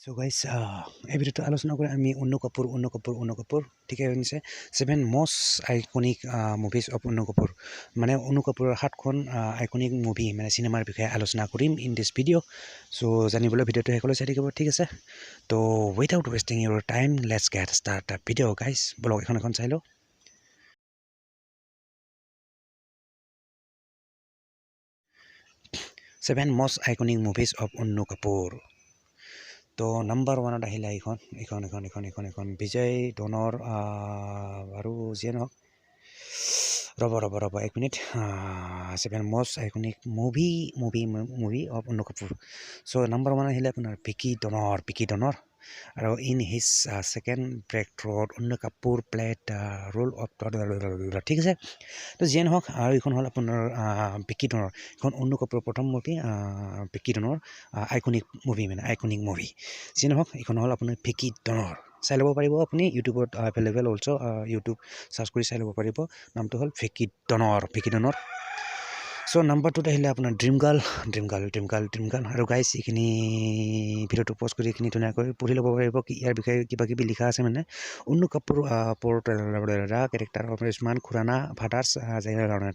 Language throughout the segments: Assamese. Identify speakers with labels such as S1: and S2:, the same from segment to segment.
S1: So guys, এই ভিডিওটো আলোচনা কৰি আমি অন্য কাপুৰ ঠিকে শুনিছে 7 most iconic movies of অন্য কাপুৰ মানে অন্য কাপুৰৰ 7খন আইকনিক মুভি মানে চিনেমাৰ বিষয়ে আলোচনা কৰিম ইন দিছ ভিডিঅ' চ' জানিবলৈ ভিডিঅ'টো শেষলৈ চাই থাকিব ঠিক আছে তো without wasting Euro time let's gate start the video' guys বলক এখন চাই লওঁ 7 most iconic movies of অন্য কাপুৰ তো নাম্বাৰ ওৱানত আহিলে এইখন বিজয় ডনৰ আৰু যিয়ে নহওক ৰ'ব 1 minute 7 most iconic movie of অন্য কাপুৰ চ' নাম্বাৰ ওৱান আহিলে আপোনাৰ ভিকি ডনৰ আৰু ইন হিজ ছেকেণ্ড ব্ৰেক থ্ৰুত অন্য কাপুৰ প্লেড ৰোল অফ ঠিক আছে তো যিয়ে নহওক আৰু এইখন হ'ল আপোনাৰ ভিকি ডনৰ এইখন অন্য কাপুৰৰ প্ৰথম মুভি ভিকি ডনৰ আইকনিক মুভি যিয়ে নহওক এইখন হ'ল আপোনাৰ ভিকি ডনৰ চাই ল'ব পাৰিব আপুনি ইউটিউবত এভেইলেবল অলছ' ইউটিউব চাৰ্চ কৰি চাই ল'ব পাৰিব নামটো হ'ল ভিকি ডনৰ চ' নাম্বাৰ 2ত আহিলে আপোনাৰ ড্ৰিম গাৰ্ল আৰু গাইজ এইখিনি ভিডিঅ'টো প'ষ্ট কৰি এইখিনি ধুনীয়াকৈ পঢ়ি ল'ব পাৰিব কি ইয়াৰ বিষয়ে কিবা কিবি লিখা আছে মানে Annu Kapoor character of Ayushmann Khurana father's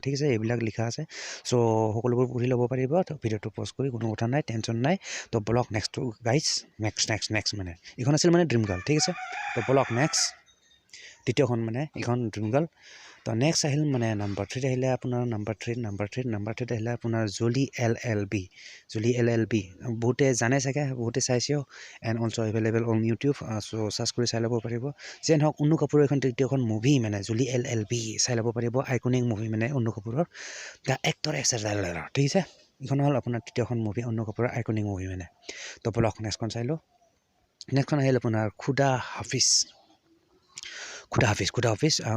S1: ঠিক আছে এইবিলাক লিখা আছে চ' সকলোবোৰ পঢ়ি ল'ব পাৰিব ভিডিঅ'টো প'ষ্ট কৰি কোনো কথা নাই টেনশ্যন নাই তো ব্লক নেক্সটটো গাইজ নেক্সট মানে এইখন আছিল মানে ড্ৰিম গাৰ্ল ঠিক আছে তো ব্লক নেক্সট দ্বিতীয়খন মানে এইখন ড্ৰিম গাৰ্ল তো নেক্সট আহিল মানে নাম্বাৰ 3 আহিলে আপোনাৰ নাম্বাৰ 3 আহিলে আপোনাৰ জলি এল এল বি বহুতে জানে চাগে বহুতে চাইছেও and also' available on YouTube so' search কৰি চাই ল'ব পাৰিব যেন হওক অন্য কাপুৰৰ এখন তৃতীয়খন মুভি মানে জলি এল বি চাই ল'ব পাৰিব আইকনিক মুভি মানে অন্য কাপুৰৰ দ্য এক্টৰ ঠিক আছে এইখন হ'ল আপোনাৰ তৃতীয়খন মুভি অন্য কাপুৰৰ আইকনিক মুভি মানে তো বলক নেক্সটখন চাই লওঁ নেক্সটখন আহিল আপোনাৰ Khuda Hafiz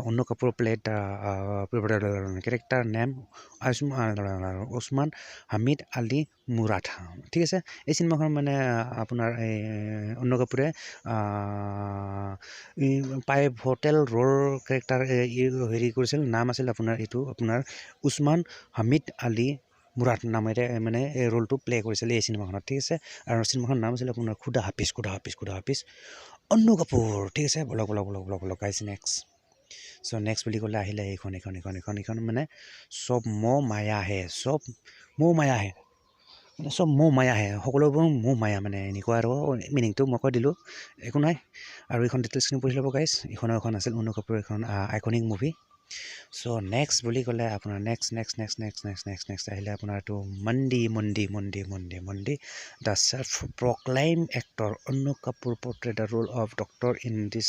S1: Annu Kapoor played character name Usman Hamid Ali Murad ঠিক আছে এই চিনেমাখন মানে আপোনাৰ অন্য কাপুৰে হোটেল ৰ'ল কেৰেক্টাৰ হেৰি কৰিছিল নাম আছিল আপোনাৰ এইটো আপোনাৰ ওচমান হামিদ আলি মুৰাদ নামেৰে মানে এই ৰ'লটো প্লে কৰিছিল এই চিনেমাখনত ঠিক আছে আৰু চিনেমাখনৰ নাম আছিল আপোনাৰ খুদা হাফিজ অন্য কাপুৰ ঠিক আছে বলক গাইজ নেক্সট চ' নেক্সট বুলি ক'লে আহিলে এইখন মানে চব মায়া হে মানে চব মায়া হে সকলোবোৰ মায়া মানে এনেকুৱা আৰু মিনিংটো মই কৈ দিলোঁ একো নাই আৰু এইখন ডিটেইলছখিনি পঢ়ি ল'ব গাইজ এখন আছিল অন্য কাপুৰৰ এখন আইকনিক মুভি চ' নেক্সট বুলি ক'লে আপোনাৰ নেক্সট আহিলে আপোনাৰ এইটো মন্দি দ্য চেল্ফ প্ৰক্লাইম এক্টৰ অন্য Kapoor portrait the roll of doctor in this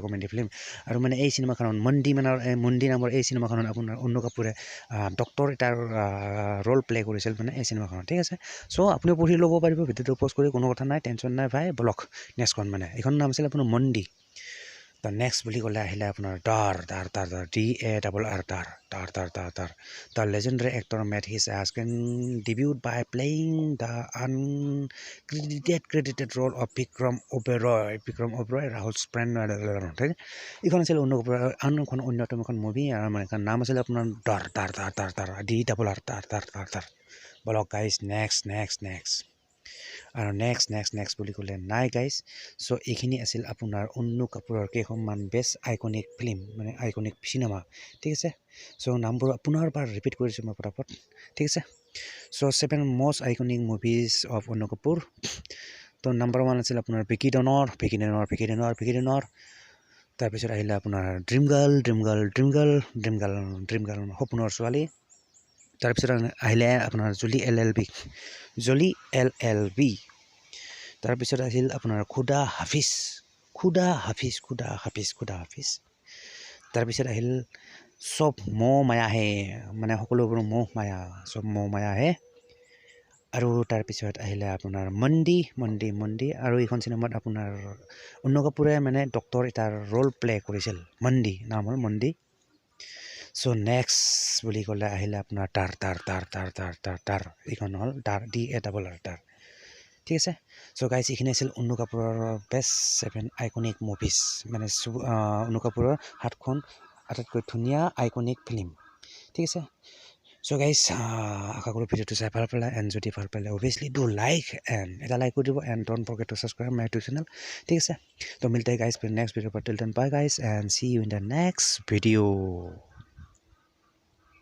S1: comedy film আৰু মানে এই চিনেমাখনত মন্দি নামৰ এই চিনেমাখনত আপোনাৰ অন্য কাপুৰে ডক্টৰ এটাৰ ৰোল প্লে কৰিছিল মানে এই চিনেমাখনত ঠিক আছে চ' আপুনি পঢ়ি ল'ব পাৰিব ভিডিঅ'টো প'ষ্ট কৰি কোনো কথা নাই টেনশ্যন নাই ভাই বলক নেক্সটখন মানে এইখন নাম আছিল আপোনাৰ মন্দি The next বুলি ক'লে আহিলে আপোনাৰ তাৰ The legendary actor made his screen debut by playing the uncredited role of Vikram Oberoi Rahul's friend এইখন আছিল অন্যতম এখন মুভি আৰু মানে নাম আছিল আপোনাৰ তাৰ বলক গাইজ নেক্সট আৰু নেক্সট বুলি ক'লে নাই গাইজ চ' এইখিনি আছিল আপোনাৰ অন্য কাপুৰৰ কেইখনমান বেষ্ট আইকনিক ফিল্ম মানে আইকনিক চিনেমা ঠিক আছে চ' নামবোৰ পুনৰবাৰ ৰিপিট কৰিছোঁ মই পটাপট ঠিক আছে চ' 7 most আইকনিক মুভিজ অফ অন্য কাপুৰ তো নাম্বাৰ 1 আছিল আপোনাৰ ভিকি ডনৰ তাৰপিছত আহিলে আপোনাৰ ড্ৰিম গাৰ্ল সপোনৰ ছোৱালী তাৰপিছত আহিলে আপোনাৰ জলি এল বি তাৰপিছত আহিল আপোনাৰ খুদা হাফিজ তাৰপিছত আহিল চব মায়া হে মানে সকলোবোৰ চব মায়া হে আৰু তাৰপিছত আহিলে আপোনাৰ মন্দি আৰু এইখন চিনেমাত আপোনাৰ অন্য কাপুৰে মানে ডক্টৰ এটাৰ ৰোল প্লে কৰিছিল নাম হ'ল মন্দি চ' নেক্সট বুলি ক'লে আহিলে আপোনাৰ তাৰ এইখন হ'ল তাৰ ঠিক আছে চ' গাইজ এইখিনি আছিল অন্য কাপুৰৰ বেষ্ট 7 আইকনিক মুভিজ মানে অন্য কাপুৰৰ 7খন আটাইতকৈ ধুনীয়া আইকনিক ফিল্ম ঠিক আছে চ' গাইজ আশা কৰোঁ ভিডিঅ'টো চাই ভাল পালে এণ্ড যদি ভাল পালে অভিয়াছলি ডু লাইক এণ্ড এটা লাইক কৰি দিব and don't forget to subscribe my YouTube channel ঠিক আছে তো মিলতে গাইজ নেক্সট ভিডিঅ' পাৰ till then bye guys and see you in the next video'